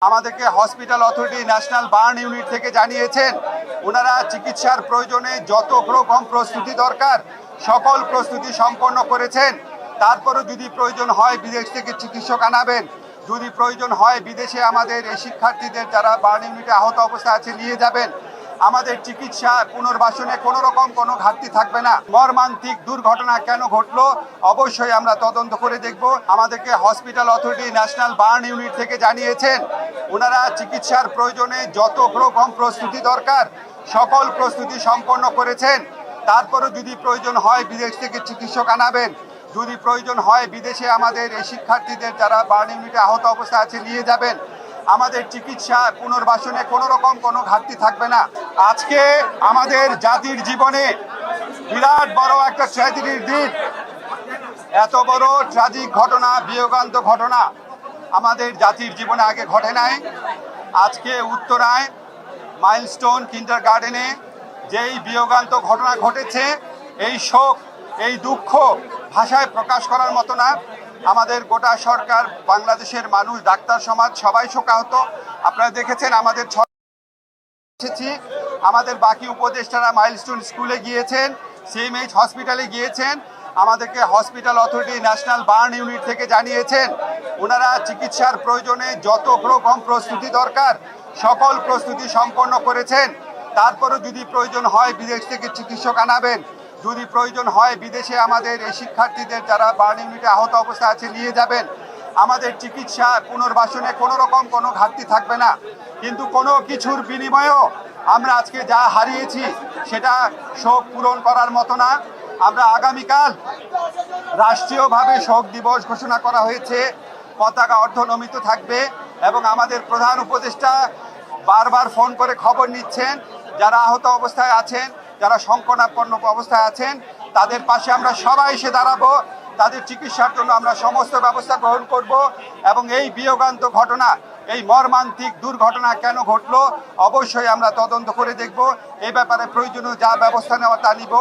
আমাদেরকে hospital authority national burn unit থেকে জানিয়েছেন ওনারা চিকিৎসার প্রয়োজনে যত রকম প্রস্তুতি দরকার সকল প্রস্তুতি সম্পন্ন করেছেন। তারপরও যদি প্রয়োজন হয় বিদেশ থেকে চিকিৎসক আনাবেন, যদি প্রয়োজন হয় বিদেশে আমাদের এই শিক্ষার্থীদের যারা বার্ন ইউনিটে আহত অবস্থায় আছে নিয়ে যাবেন। আমাদের চিকিৎসা পুনর্বাসনে কোনো রকম কোনো ঘাটতি থাকবে না। মর্মান্তিক দুর্ঘটনা কেন ঘটলো অবশ্যই আমরা তদন্ত করে দেখব। আমাদেরকে hospital authority national burn unit থেকে জানিয়েছেন ওনারা চিকিৎসার প্রয়োজনে যত রকম প্রস্তুতি দরকার সকল প্রস্তুতি সম্পন্ন করেছেন। তারপরও যদি প্রয়োজন হয় বিদেশ থেকে চিকিৎসক আনাবেন, যদি প্রয়োজন হয় বিদেশে আমাদের এই শিক্ষার্থীদের যারা বার্ন ইউনিটে আহত অবস্থায় আছে নিয়ে যাবেন। আমাদের চিকিৎসা পুনর্বাসনে কোনো রকম কোনো ঘাটতি থাকবে না। আজকে আমাদের জাতির জীবনে বিরাট বড় একটা ট্র্যাজেডির দিন। এত বড় ট্র্যাজিক ঘটনা, বিয়োগান্ত ঘটনা আমাদের জাতির জীবনে আগে ঘটে নাই। আজকে উত্তরায় মাইলস্টোন কিন্ডারগার্টেনে যেই বিয়োগান্ত ঘটনা ঘটেছে, এই শোক, এই দুঃখ ভাষায় প্রকাশ করার মতো না। আমাদের গোটা সরকার, বাংলাদেশের মানুষ, ডাক্তার সমাজ সবাই শোকাহত। আপনারা দেখেছেন আমাদের আমাদের বাকি উপদেষ্টারা মাইলস্টোন স্কুলে গিয়েছেন, সিএমএইচ হসপিটালে গিয়েছেন। আমাদেরকে hospital authority national burn unit থেকে জানিয়েছেন ওনারা চিকিৎসার প্রয়োজনে যত রকম প্রস্তুতি দরকার সকল প্রস্তুতি সম্পন্ন করেছেন। তারপরও যদি প্রয়োজন হয় বিদেশ থেকে চিকিৎসক আনাবেন, যদি প্রয়োজন হয় বিদেশে আমাদের এই শিক্ষার্থীদের যারা বার্ন ইউনিটে আহত অবস্থায় আছে নিয়ে যাবেন। আমাদের চিকিৎসা পুনর্বাসনে কোনো রকম কোনো ঘাটতি থাকবে না। কিন্তু কোনো কিছুর বিনিময়েও আমরা আজকে যা হারিয়েছি সেটা শোক পূরণ করার মতো না। আমরা আগামীকাল রাষ্ট্রীয়ভাবে শোক দিবস ঘোষণা করা হয়েছে, পতাকা অর্ধনমিত থাকবে এবং আমাদের প্রধান উপদেষ্টা বারবার ফোন করে খবর নিচ্ছেন যারা আহত অবস্থায় আছেন, যারা সংকটাপন্ন অবস্থায় আছেন, তাদের পাশে আমরা সবাই এসে দাঁড়াবো। তাদের চিকিৎসার জন্য আমরা সমস্ত ব্যবস্থা গ্রহণ করব এবং এই বিয়োগান্ত ঘটনা, এই মর্মান্তিক দুর্ঘটনা কেন ঘটলো অবশ্যই আমরা তদন্ত করে দেখব। এই ব্যাপারে প্রয়োজনীয় যা ব্যবস্থা নেওয়া তা নিব।